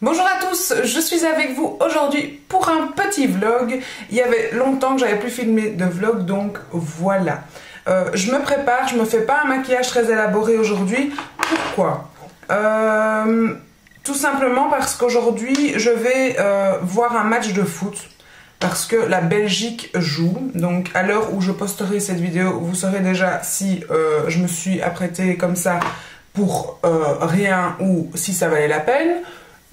Bonjour à tous, je suis avec vous aujourd'hui pour un petit vlog. Il y avait longtemps que j'avais plus filmé de vlog, donc voilà. Je me prépare, je me fais pas un maquillage très élaboré aujourd'hui. Pourquoi? Tout simplement parce qu'aujourd'hui je vais voir un match de foot. Parce que la Belgique joue. Donc à l'heure où je posterai cette vidéo, vous saurez déjà si je me suis apprêtée comme ça pour rien ou si ça valait la peine.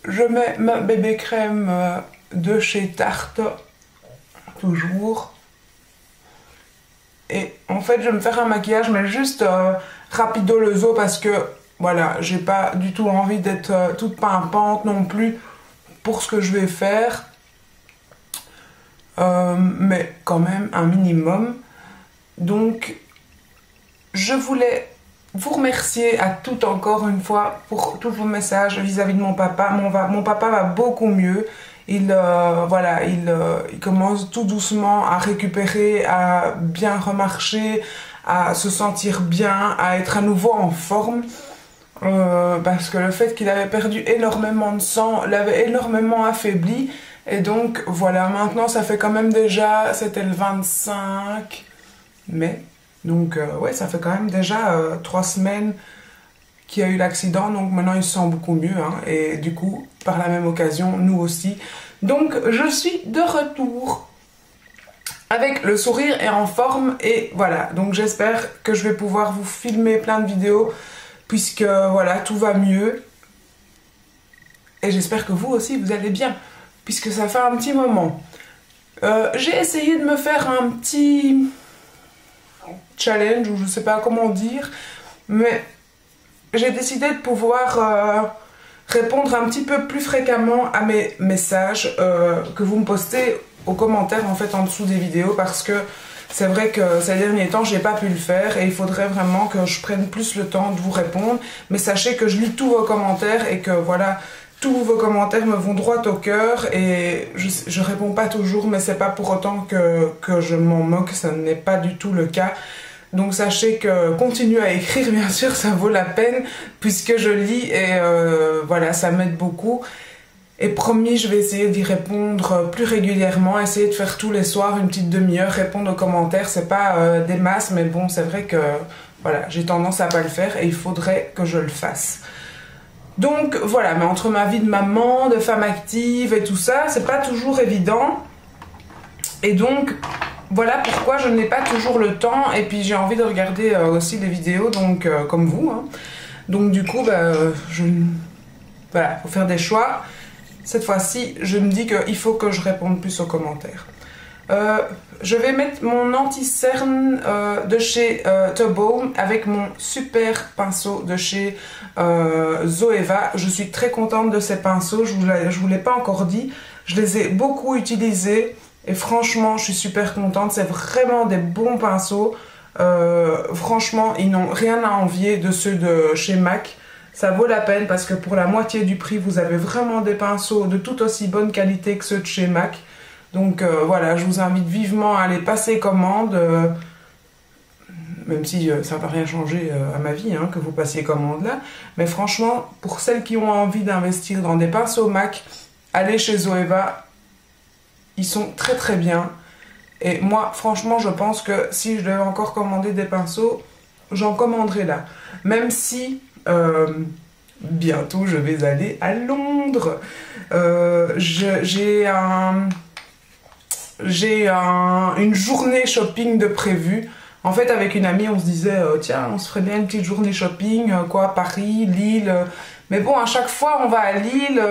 Je mets ma bébé crème de chez Tarte, toujours. Et en fait, je vais me faire un maquillage, mais juste rapido le zo parce que, voilà, j'ai pas du tout envie d'être toute pimpante non plus pour ce que je vais faire. Mais quand même un minimum. Donc, je voulais vous remercier à toutes encore une fois pour tous vos messages vis-à-vis de mon papa. Mon papa va beaucoup mieux. Voilà, il commence tout doucement à récupérer, à bien remarcher, à se sentir bien, à être à nouveau en forme. Parce que le fait qu'il avait perdu énormément de sang l'avait énormément affaibli. Et donc voilà, maintenant ça fait quand même déjà, c'était le 25 mai. Donc ouais, ça fait quand même déjà 3 semaines qu'il y a eu l'accident, donc maintenant il se sent beaucoup mieux, hein, et du coup, par la même occasion, nous aussi. Donc je suis de retour avec le sourire et en forme, et voilà, donc j'espère que je vais pouvoir vous filmer plein de vidéos, puisque voilà, tout va mieux. Et j'espère que vous aussi, vous allez bien, puisque ça fait un petit moment. J'ai essayé de me faire un petit challenge, ou je sais pas comment dire, mais j'ai décidé de pouvoir répondre un petit peu plus fréquemment à mes messages que vous me postez aux commentaires en fait en dessous des vidéos, parce que c'est vrai que ces derniers temps j'ai pas pu le faire et il faudrait vraiment que je prenne plus le temps de vous répondre. Mais sachez que je lis tous vos commentaires et que voilà, tous vos commentaires me vont droit au cœur, et je réponds pas toujours, mais c'est pas pour autant que je m'en moque, ça n'est pas du tout le cas. Donc sachez que continuez à écrire, bien sûr, ça vaut la peine, puisque je lis et voilà, ça m'aide beaucoup. Et promis, je vais essayer d'y répondre plus régulièrement, essayer de faire tous les soirs une petite demi-heure, répondre aux commentaires. C'est pas des masses, mais bon, c'est vrai que voilà, j'ai tendance à pas le faire et il faudrait que je le fasse. Donc voilà, mais entre ma vie de maman, de femme active et tout ça, c'est pas toujours évident. Et donc voilà pourquoi je n'ai pas toujours le temps, et puis j'ai envie de regarder aussi des vidéos, donc comme vous, hein. Donc du coup, voilà, faut faire des choix. Cette fois-ci, je me dis qu'il faut que je réponde plus aux commentaires. Je vais mettre mon anti-cerne de chez Tubbo avec mon super pinceau de chez Zoeva. Je suis très contente de ces pinceaux, je vous l'ai pas encore dit. Je les ai beaucoup utilisés et franchement, je suis super contente. C'est vraiment des bons pinceaux. Franchement, ils n'ont rien à envier de ceux de chez MAC. Ça vaut la peine parce que pour la moitié du prix, vous avez vraiment des pinceaux de tout aussi bonne qualité que ceux de chez MAC. Donc voilà, je vous invite vivement à aller passer commande, même si ça ne va rien changer à ma vie, hein, que vous passiez commande là. Mais franchement, pour celles qui ont envie d'investir dans des pinceaux MAC, allez chez Zoeva, ils sont très très bien. Et moi, franchement, je pense que si je devais encore commander des pinceaux, j'en commanderais là. Même si bientôt je vais aller à Londres. J'ai une journée shopping de prévu. En fait, avec une amie, on se disait tiens, on se ferait bien une petite journée shopping, quoi, Paris, Lille. Mais bon, à chaque fois, on va à Lille.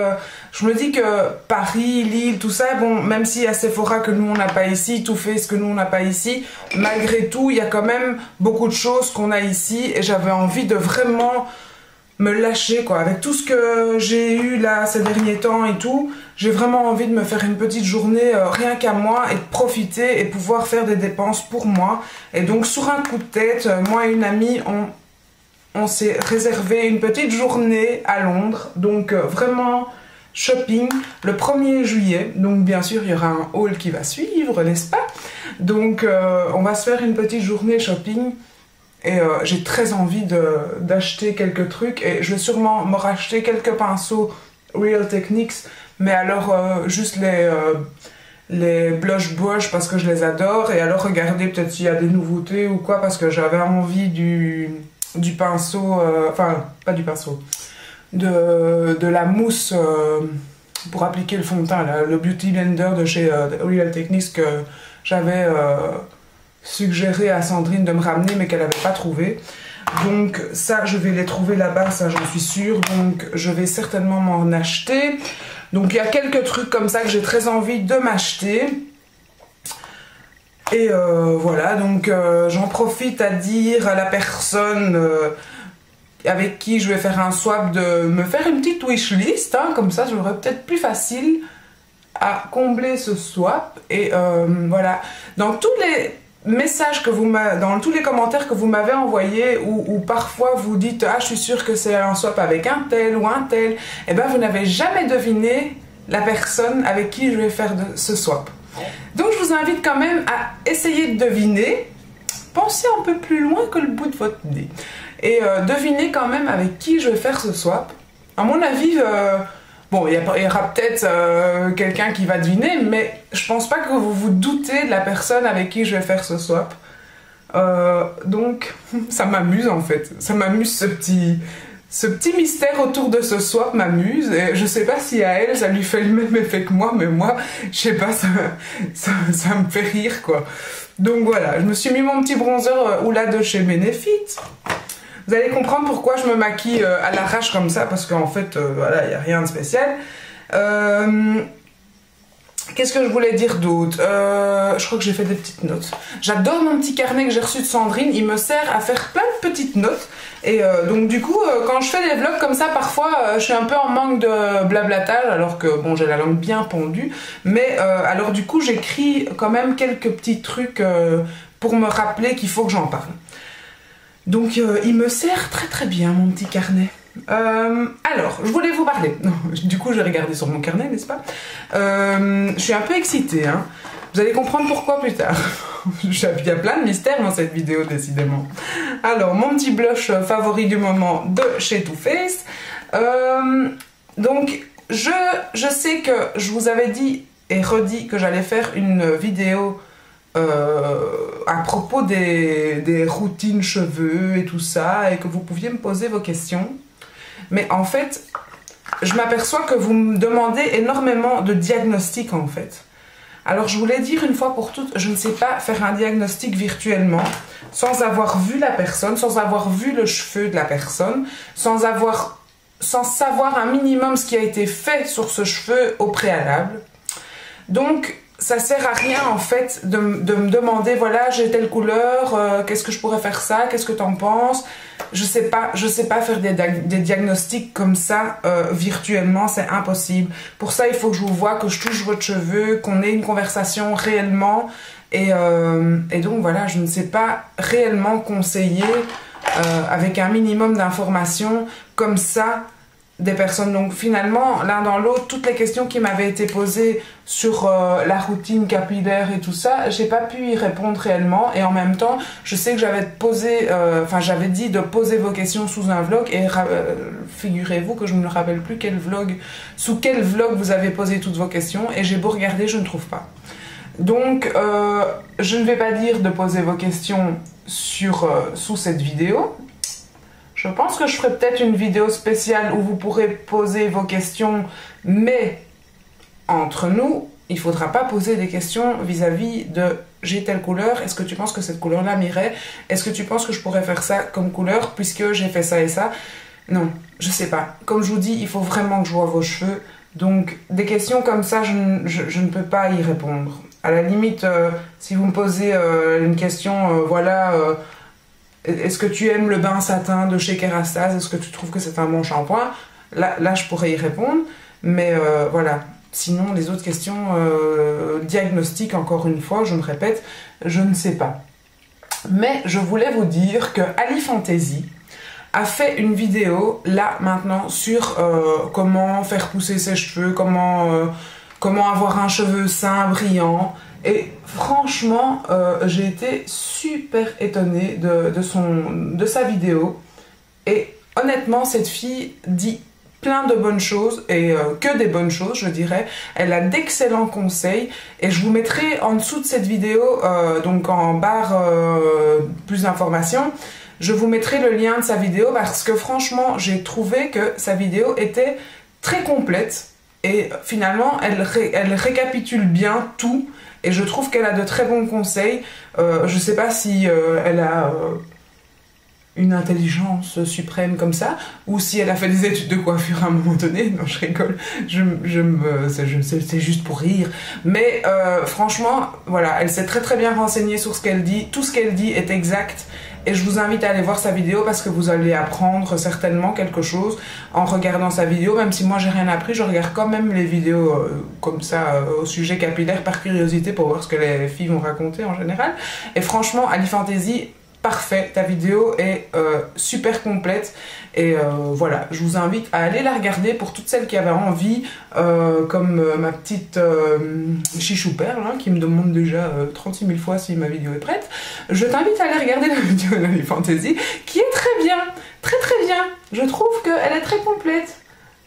Je me dis que Paris, Lille, tout ça, bon, même s'il y a Sephora que nous on n'a pas ici, Too Faced que nous on n'a pas ici, malgré tout, il y a quand même beaucoup de choses qu'on a ici, et j'avais envie de vraiment me lâcher, quoi. Avec tout ce que j'ai eu là ces derniers temps et tout, j'ai vraiment envie de me faire une petite journée rien qu'à moi, et de profiter et pouvoir faire des dépenses pour moi. Et donc sur un coup de tête, moi et une amie, on s'est réservé une petite journée à Londres. Donc vraiment shopping le 1er juillet. Donc bien sûr il y aura un haul qui va suivre, n'est-ce pas? Donc on va se faire une petite journée shopping. Et j'ai très envie d'acheter quelques trucs, et je vais sûrement me racheter quelques pinceaux Real Techniques, mais alors juste les blush brush parce que je les adore, et alors regardez peut-être s'il y a des nouveautés ou quoi, parce que j'avais envie du pinceau, enfin pas du pinceau, de la mousse pour appliquer le fond de teint, là, le Beauty Blender de chez Real Techniques que j'avais suggéré à Sandrine de me ramener mais qu'elle n'avait pas trouvé. Donc ça, je vais les trouver là-bas, ça j'en suis sûre, donc je vais certainement m'en acheter. Donc il y a quelques trucs comme ça que j'ai très envie de m'acheter. Et voilà, donc j'en profite à dire à la personne avec qui je vais faire un swap de me faire une petite wishlist, hein, comme ça j'aurai peut-être plus facile à combler ce swap. Et voilà, dans tous les messages que dans tous les commentaires que vous m'avez envoyés, ou parfois vous dites ah je suis sûre que c'est un swap avec un tel ou un tel, et ben vous n'avez jamais deviné la personne avec qui je vais faire ce swap. Donc je vous invite quand même à essayer de deviner, pensez un peu plus loin que le bout de votre nez, et devinez quand même avec qui je vais faire ce swap. À mon avis, bon, il y aura peut-être quelqu'un qui va deviner, mais je pense pas que vous vous doutez de la personne avec qui je vais faire ce swap. Donc, ça m'amuse en fait. Ça m'amuse ce petit mystère autour de ce swap m'amuse. Et je sais pas si à elle, ça lui fait le même effet que moi, mais moi, je sais pas, ça me fait rire quoi. Donc voilà, je me suis mis mon petit bronzer Oula de chez Benefit. Vous allez comprendre pourquoi je me maquille à l'arrache comme ça, parce qu'en fait, voilà, il n'y a rien de spécial. Qu'est-ce que je voulais dire d'autre? Je crois que j'ai fait des petites notes. J'adore mon petit carnet que j'ai reçu de Sandrine, il me sert à faire plein de petites notes. Et donc du coup, quand je fais des vlogs comme ça, parfois, je suis un peu en manque de blablatage, alors que bon, j'ai la langue bien pendue. Mais alors du coup, j'écris quand même quelques petits trucs pour me rappeler qu'il faut que j'en parle. Donc il me sert très très bien mon petit carnet. Alors, je voulais vous parler. Du coup, j'ai regardé sur mon carnet, n'est-ce pas? Je suis un peu excitée, hein. Vous allez comprendre pourquoi plus tard. Il y a plein de mystères dans cette vidéo, décidément. Alors, mon petit blush favori du moment de chez Too Faced. Donc, je sais que je vous avais dit et redit que j'allais faire une vidéo à propos des routines cheveux et tout ça, et que vous pouviez me poser vos questions. Mais en fait, je m'aperçois que vous me demandez énormément de diagnostics en fait. Alors je voulais dire une fois pour toutes, je ne sais pas faire un diagnostic virtuellement, sans avoir vu la personne, sans avoir vu le cheveu de la personne, sans savoir un minimum ce qui a été fait sur ce cheveu au préalable. Donc ça sert à rien en fait de me demander voilà j'ai telle couleur, qu'est-ce que je pourrais faire ça, qu'est-ce que t'en penses. Je sais pas faire des diagnostics comme ça virtuellement, c'est impossible. Pour ça il faut que je vous voie, que je touche votre cheveu, qu'on ait une conversation réellement, et donc voilà, je ne sais pas réellement conseiller avec un minimum d'informations comme ça des personnes. Donc finalement, l'un dans l'autre, toutes les questions qui m'avaient été posées sur la routine capillaire et tout ça, j'ai pas pu y répondre réellement. Et en même temps, je sais que j'avais j'avais dit de poser vos questions sous un vlog, et figurez-vous que je ne me rappelle plus sous quel vlog vous avez posé toutes vos questions, et j'ai beau regarder, je ne trouve pas. Donc je ne vais pas dire de poser vos questions sous cette vidéo. Je pense que je ferai peut-être une vidéo spéciale où vous pourrez poser vos questions, mais entre nous, il ne faudra pas poser des questions vis-à-vis de j'ai telle couleur, est-ce que tu penses que cette couleur-là m'irait? Est-ce que tu penses que je pourrais faire ça comme couleur puisque j'ai fait ça et ça? Non, je sais pas. Comme je vous dis, il faut vraiment que je vois vos cheveux. Donc des questions comme ça, je ne peux pas y répondre. À la limite, si vous me posez une question, voilà... est-ce que tu aimes le bain satin de chez Kerastase? Est-ce que tu trouves que c'est un bon shampoing? Là, je pourrais y répondre. Mais voilà. Sinon, les autres questions diagnostiques, encore une fois, je me répète, je ne sais pas. Mais je voulais vous dire que Ali Fantasy a fait une vidéo, là, maintenant, sur comment faire pousser ses cheveux, comment avoir un cheveu sain, brillant. Et franchement, j'ai été super étonnée de sa vidéo. Et honnêtement, cette fille dit plein de bonnes choses et que des bonnes choses, je dirais. Elle a d'excellents conseils et je vous mettrai en dessous de cette vidéo, donc en barre plus d'informations, je vous mettrai le lien de sa vidéo parce que franchement, j'ai trouvé que sa vidéo était très complète et finalement, elle récapitule bien tout et je trouve qu'elle a de très bons conseils. Je sais pas si elle a une intelligence suprême comme ça, ou si elle a fait des études de coiffure à un moment donné. Non, je rigole, c'est juste pour rire. Mais franchement, voilà, elle s'est très bien renseignée sur ce qu'elle dit. Tout ce qu'elle dit est exact. Et je vous invite à aller voir sa vidéo parce que vous allez apprendre certainement quelque chose en regardant sa vidéo. Même si moi j'ai rien appris, je regarde quand même les vidéos comme ça au sujet capillaire par curiosité pour voir ce que les filles vont raconter en général. Et franchement, Ali Fantasy, parfait, ta vidéo est super complète et voilà, je vous invite à aller la regarder pour toutes celles qui avaient envie, comme ma petite Chichou Perle hein, qui me demande déjà 36 000 fois si ma vidéo est prête. Je t'invite à aller regarder la vidéo d'Ali Fantasy qui est très bien, très bien. Je trouve qu'elle est très complète.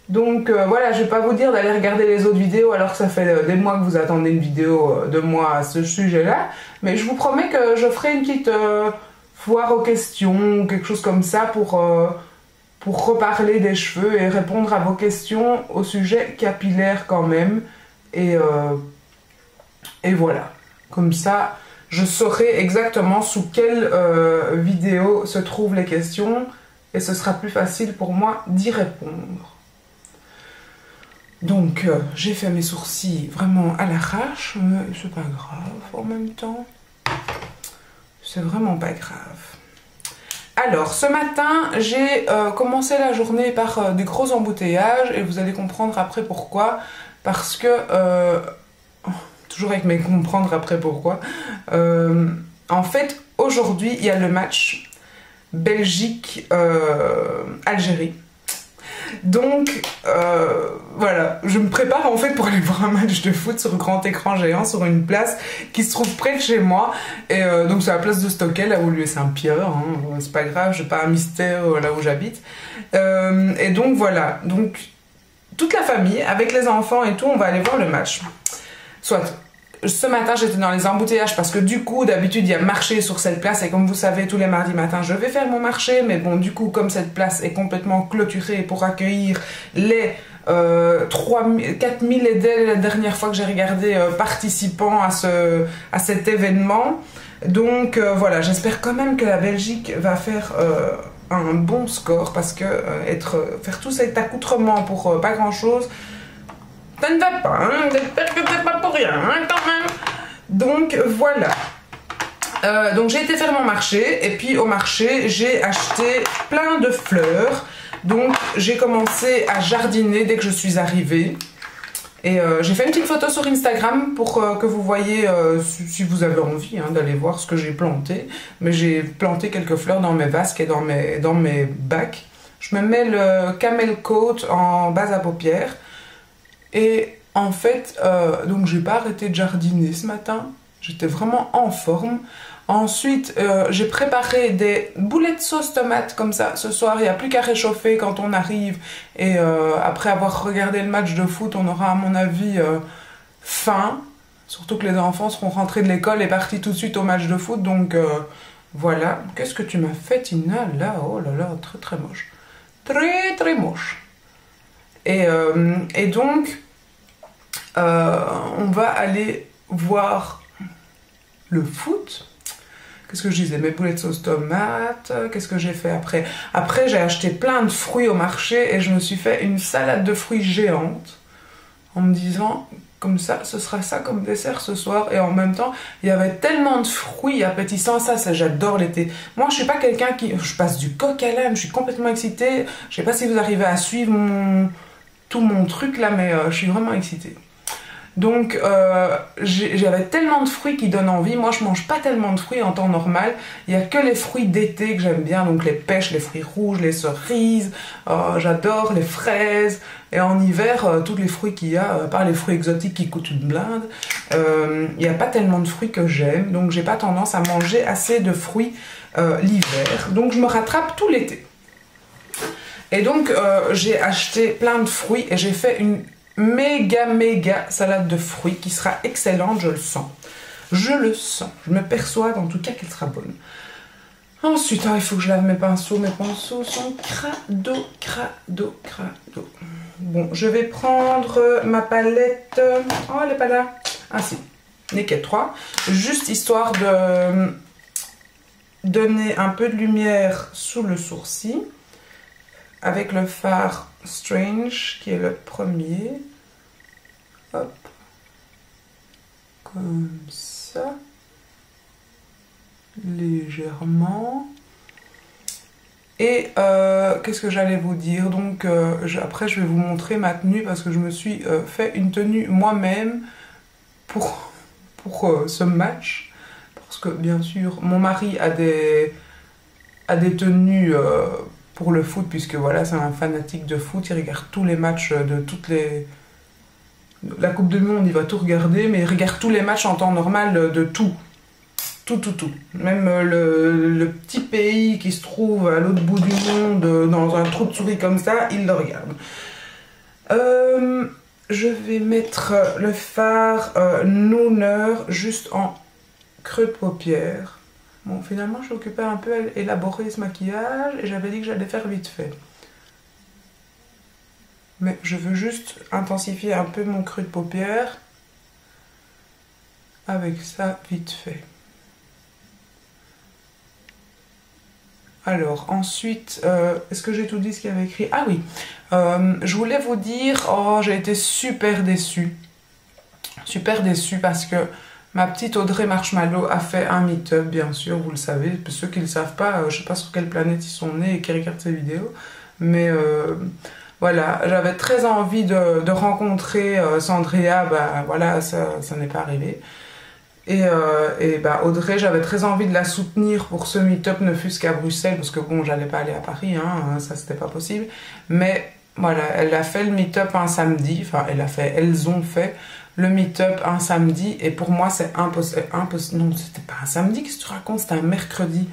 Donc voilà, je vais pas vous dire d'aller regarder les autres vidéos alors que ça fait des mois que vous attendez une vidéo de moi à ce sujet-là, mais je vous promets que je ferai une petite foire aux questions ou quelque chose comme ça pour reparler des cheveux et répondre à vos questions au sujet capillaire quand même. Et voilà, comme ça je saurai exactement sous quelle vidéo se trouvent les questions et ce sera plus facile pour moi d'y répondre. Donc j'ai fait mes sourcils vraiment à l'arrache, mais c'est pas grave en même temps. C'est vraiment pas grave. Alors, ce matin, j'ai commencé la journée par des gros embouteillages et vous allez comprendre après pourquoi. Parce que, toujours avec mes comprendre après pourquoi, en fait, aujourd'hui, il y a le match Belgique-Algérie. Donc, voilà, je me prépare en fait pour aller voir un match de foot sur grand écran géant, sur une place qui se trouve près de chez moi. Et donc, c'est la place de Stockel, là où lui est Saint-Pierre, hein, c'est pas grave, j'ai pas un mystère là où j'habite. Et donc, voilà, donc, toute la famille, avec les enfants et tout, on va aller voir le match. Soit. Ce matin, j'étais dans les embouteillages parce que du coup, d'habitude, il y a marché sur cette place et comme vous savez, tous les mardis matins, je vais faire mon marché. Mais bon, du coup, comme cette place est complètement clôturée pour accueillir les 4000 et dès la dernière fois que j'ai regardé participants à cet événement. Donc voilà, j'espère quand même que la Belgique va faire un bon score parce que faire tout cet accoutrement pour pas grand-chose, ça ne va pas, hein. J'espère que c'est pas pour rien, hein, quand même. Donc voilà. Donc j'ai été faire mon marché et puis au marché j'ai acheté plein de fleurs. Donc j'ai commencé à jardiner dès que je suis arrivée. Et j'ai fait une petite photo sur Instagram pour que vous voyez, si vous avez envie hein, d'aller voir ce que j'ai planté. Mais j'ai planté quelques fleurs dans mes vasques et dans mes bacs. Je me mets le Camel Coat en base à paupières. Et en fait, donc j'ai pas arrêté de jardiner ce matin. J'étais vraiment en forme. Ensuite, j'ai préparé des boulettes de sauce tomate comme ça. Ce soir, il n'y a plus qu'à réchauffer quand on arrive. Et après avoir regardé le match de foot, on aura à mon avis faim. Surtout que les enfants seront rentrés de l'école et partis tout de suite au match de foot. Donc voilà. Qu'est-ce que tu m'as fait, Tina? Là, oh là là, très moche. Très moche. Et donc, on va aller voir le foot. Qu'est-ce que je disais? Mes boulettes de sauce tomate. Qu'est-ce que j'ai fait après? Après, j'ai acheté plein de fruits au marché et je me suis fait une salade de fruits géante en me disant, comme ça, ce sera ça comme dessert ce soir. Et en même temps, il y avait tellement de fruits appétissants. Ça j'adore l'été. Moi, je suis pas quelqu'un qui... Je passe du coq à l'âne, je suis complètement excitée. Je sais pas si vous arrivez à suivre tout mon truc là, mais je suis vraiment excitée. Donc j'avais tellement de fruits qui donnent envie. Moi je mange pas tellement de fruits en temps normal. Il y a que les fruits d'été que j'aime bien, donc les pêches, les fruits rouges, les cerises, j'adore les fraises. Et en hiver, tous les fruits qu'il y a, par les fruits exotiques qui coûtent une blinde, il n'y a pas tellement de fruits que j'aime. Donc j'ai pas tendance à manger assez de fruits l'hiver. Donc je me rattrape tout l'été. Et donc, j'ai acheté plein de fruits et j'ai fait une méga salade de fruits qui sera excellente, je le sens. Je le sens. Je me persuade en tout cas qu'elle sera bonne. Ensuite, il faut que je lave mes pinceaux. Mes pinceaux sont crado. Bon, je vais prendre ma palette. Oh, elle n'est pas là. Ah si, Naked 3. Juste histoire de donner un peu de lumière sous le sourcil. Avec le fard Strange, qui est le premier. Hop. Comme ça. Légèrement. Et qu'est-ce que j'allais vous dire? Donc après je vais vous montrer ma tenue parce que je me suis fait une tenue moi-même pour ce match. Parce que bien sûr mon mari a des tenues pour le foot, puisque voilà, c'est un fanatique de foot, il regarde tous les matchs de toutes les... La Coupe du Monde, il va tout regarder, mais il regarde tous les matchs en temps normal de tout. Tout. Même le petit pays qui se trouve à l'autre bout du monde, dans un trou de souris comme ça, il le regarde. Je vais mettre le fard Nooner juste en creux de paupière. Bon, finalement, je suis occupée un peu à élaborer ce maquillage et j'avais dit que j'allais faire vite fait. Mais je veux juste intensifier un peu mon creux de paupière avec ça vite fait. Alors, ensuite, est-ce que j'ai tout dit ce qu'il y avait écrit? Ah oui, je voulais vous dire, oh, j'ai été super déçue. Super déçue parce que ma petite Audrey Marshmallow a fait un meet-up, bien sûr, vous le savez. Pour ceux qui ne le savent pas, je ne sais pas sur quelle planète ils sont nés et qui regardent ces vidéos. Mais voilà, j'avais très envie de rencontrer Sandria, bah voilà, ça n'est pas arrivé. Et bah Audrey, j'avais très envie de la soutenir pour ce meet-up, ne fût-ce qu'à Bruxelles, parce que bon, j'allais pas aller à Paris, hein, ça c'était pas possible. Mais voilà, elle a fait le meet-up un samedi, enfin elles ont fait le meet-up un samedi, et pour moi c'est impossible. Non, c'était pas un samedi, qu'est-ce que tu racontes? C'était un mercredi.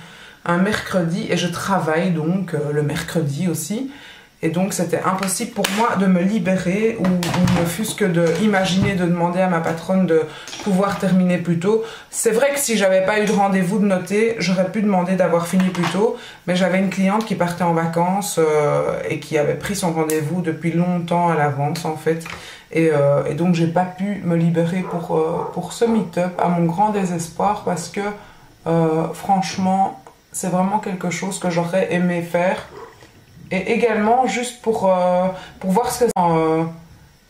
Un mercredi, et je travaille donc le mercredi aussi. Et donc c'était impossible pour moi de me libérer ou ne fût-ce que d'imaginer de demander à ma patronne de pouvoir terminer plus tôt. C'est vrai que si j'avais pas eu de rendez-vous de noter, j'aurais pu demander d'avoir fini plus tôt, mais j'avais une cliente qui partait en vacances et qui avait pris son rendez-vous depuis longtemps à l'avance en fait. Et donc j'ai pas pu me libérer pour ce meet-up à mon grand désespoir parce que franchement c'est vraiment quelque chose que j'aurais aimé faire. Et également, juste pour voir ce que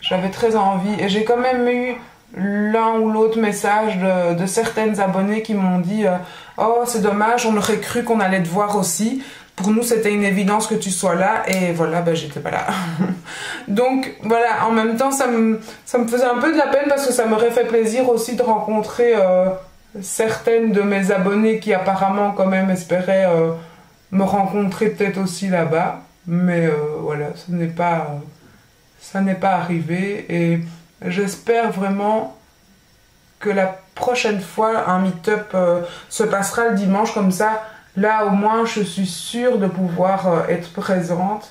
j'avais très envie. Et j'ai quand même eu l'un ou l'autre message de certaines abonnées qui m'ont dit oh, c'est dommage, on aurait cru qu'on allait te voir aussi. Pour nous, c'était une évidence que tu sois là. Et voilà, ben, j'étais pas là. Donc, voilà, en même temps, ça me faisait un peu de la peine parce que ça m'aurait fait plaisir aussi de rencontrer certaines de mes abonnées qui apparemment quand même espéraient me rencontrer peut-être aussi là-bas. Mais voilà, ça n'est pas arrivé et j'espère vraiment que la prochaine fois un meet-up se passera le dimanche, comme ça, là au moins je suis sûre de pouvoir être présente.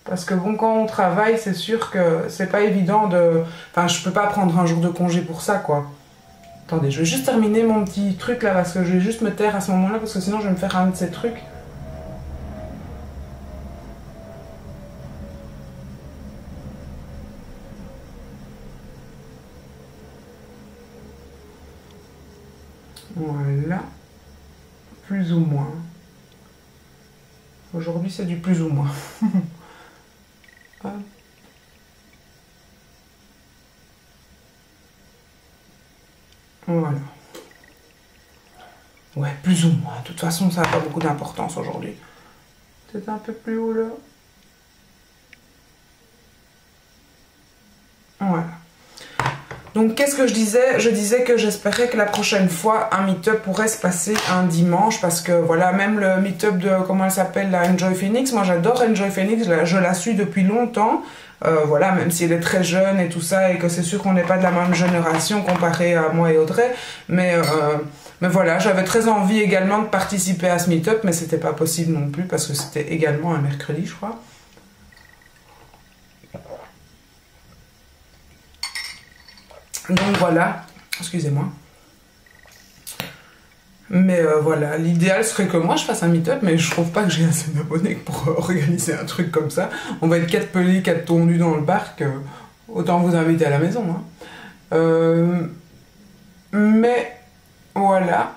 Parce que bon, quand on travaille, c'est sûr que c'est pas évident de... Enfin, je peux pas prendre un jour de congé pour ça, quoi. Attendez, je vais juste terminer mon petit truc là, parce que je vais juste me taire à ce moment-là, parce que sinon je vais me faire un de ces trucs. Voilà, plus ou moins. Aujourd'hui, c'est du plus ou moins. Voilà. Ouais, plus ou moins. De toute façon, ça n'a pas beaucoup d'importance aujourd'hui. C'est un peu plus haut là. Voilà. Donc, qu'est-ce que je disais? Je disais que j'espérais que la prochaine fois, un meet-up pourrait se passer un dimanche. Parce que, voilà, même le meet-up de, comment elle s'appelle, la Enjoy Phoenix. Moi, j'adore Enjoy Phoenix. Je la suis depuis longtemps. Voilà, même si elle est très jeune et tout ça. Et que c'est sûr qu'on n'est pas de la même génération comparé à moi et Audrey. Mais Mais voilà, j'avais très envie également de participer à ce meet-up, mais c'était pas possible non plus parce que c'était également un mercredi, je crois. Donc voilà, excusez-moi. Mais voilà, l'idéal serait que moi je fasse un meet-up, mais je trouve pas que j'ai assez d'abonnés pour organiser un truc comme ça. On va être 4 pelés, 4 tondus dans le parc, autant vous inviter à la maison. Hein. Mais voilà,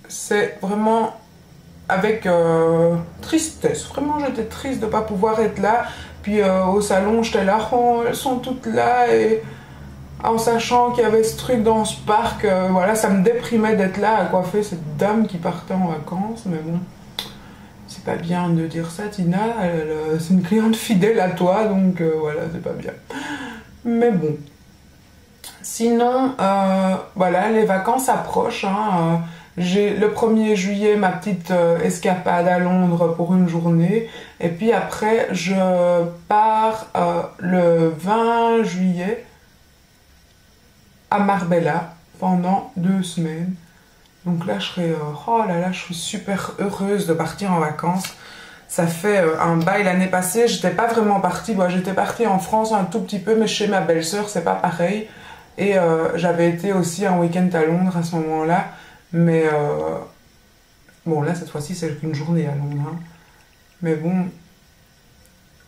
c'est vraiment avec tristesse. Vraiment, j'étais triste de ne pas pouvoir être là. Puis au salon, j'étais là, oh, elles sont toutes là et... En sachant qu'il y avait ce truc dans ce parc, voilà, ça me déprimait d'être là à coiffer cette dame qui partait en vacances, mais bon, c'est pas bien de dire ça, Tina, c'est une cliente fidèle à toi, donc voilà, c'est pas bien. Mais bon. Sinon, voilà, les vacances approchent, hein, j'ai le 1er juillet ma petite escapade à Londres pour une journée, et puis après, je pars le 20 juillet, à Marbella pendant 2 semaines. Donc là, je serai, oh là là, je suis super heureuse de partir en vacances. Ça fait un bail l'année passée, j'étais pas vraiment partie. Bon, j'étais partie en France un tout petit peu, mais chez ma belle-sœur, c'est pas pareil. Et j'avais été aussi un week-end à Londres à ce moment-là. Mais bon, là, cette fois-ci, c'est qu'une journée à Londres. Hein. Mais bon,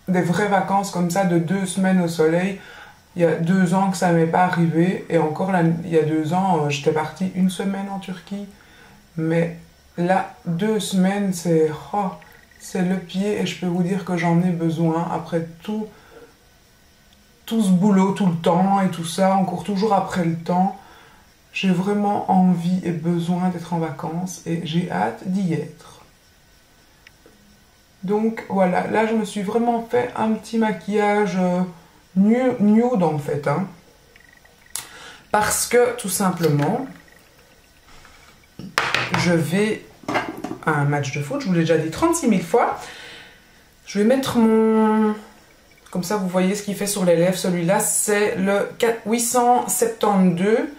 des vraies vacances comme ça de 2 semaines au soleil. Il y a 2 ans que ça m'est pas arrivé, et encore là, il y a 2 ans, j'étais partie 1 semaine en Turquie. Mais là, 2 semaines, c'est le pied, et je peux vous dire que j'en ai besoin après tout ce boulot, tout le temps et tout ça, on court toujours après le temps. J'ai vraiment envie et besoin d'être en vacances, et j'ai hâte d'y être. Donc voilà, là je me suis vraiment fait un petit maquillage... nude en fait, hein. Parce que tout simplement je vais à un match de foot, je vous l'ai déjà dit 36 000 fois. Je vais mettre mon, comme ça vous voyez ce qu'il fait sur les lèvres. Celui-là c'est le 872,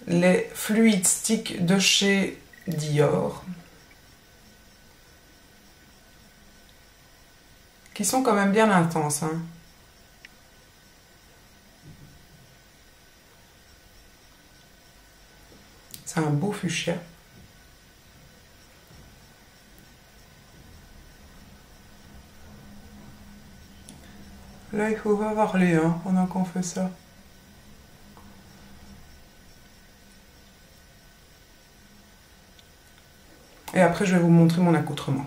les Fluid Stick de chez Dior, qui sont quand même bien intenses, hein. C'est un beau fuchsia. Là, il faut pas parler, hein, pendant qu'on fait ça. Et après, je vais vous montrer mon accoutrement.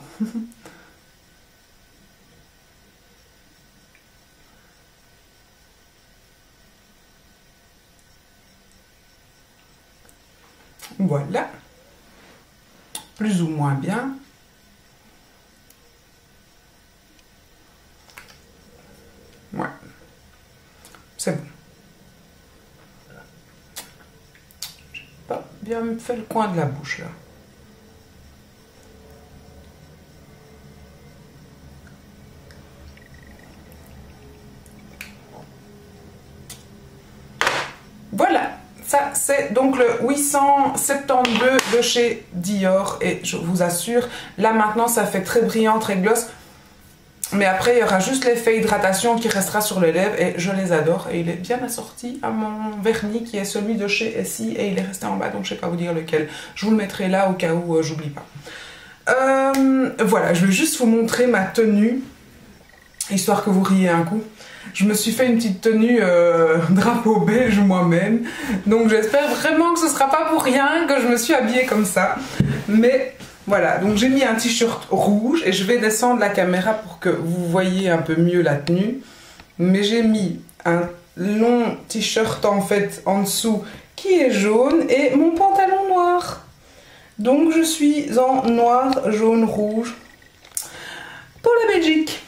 Voilà, plus ou moins bien. Ouais, c'est bon. J'ai pas bien fait le coin de la bouche là. Voilà. Ça, c'est donc le 872 de chez Dior, et je vous assure, là maintenant ça fait très brillant, très gloss, mais après il y aura juste l'effet hydratation qui restera sur les lèvres, et je les adore, et il est bien assorti à mon vernis qui est celui de chez Essie, et il est resté en bas, donc je sais pas vous dire lequel. Je vous le mettrai là au cas où j'oublie pas. Voilà, je vais juste vous montrer ma tenue, histoire que vous riez un coup. Je me suis fait une petite tenue drapeau belge moi-même. Donc j'espère vraiment que ce sera pas pour rien que je me suis habillée comme ça. Mais voilà, donc j'ai mis un t-shirt rouge, et je vais descendre la caméra pour que vous voyez un peu mieux la tenue. Mais j'ai mis un long t-shirt en fait en dessous qui est jaune, et mon pantalon noir. Donc je suis en noir, jaune, rouge pour la Belgique.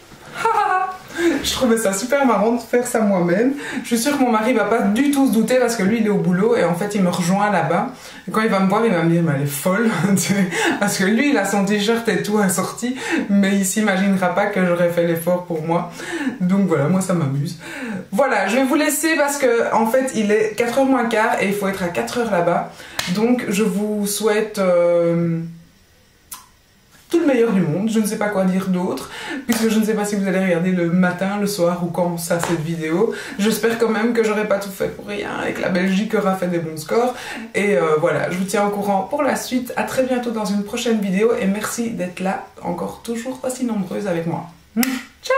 Je trouvais ça super marrant de faire ça moi-même. Je suis sûre que mon mari va pas du tout se douter, parce que lui il est au boulot, et en fait il me rejoint là-bas. Et quand il va me voir, il va me dire mais elle est folle, parce que lui il a son t-shirt et tout assorti, mais il s'imaginera pas que j'aurais fait l'effort pour moi. Donc voilà, moi ça m'amuse. Voilà, je vais vous laisser parce que en fait il est 4h moins quart et il faut être à 4h là-bas. Donc je vous souhaite tout le meilleur du monde, je ne sais pas quoi dire d'autre, puisque je ne sais pas si vous allez regarder le matin, le soir ou quand ça cette vidéo. J'espère quand même que j'aurai pas tout fait pour rien et que la Belgique aura fait des bons scores. Et voilà, je vous tiens au courant pour la suite. À très bientôt dans une prochaine vidéo et merci d'être là, encore toujours aussi nombreuses avec moi. Ciao!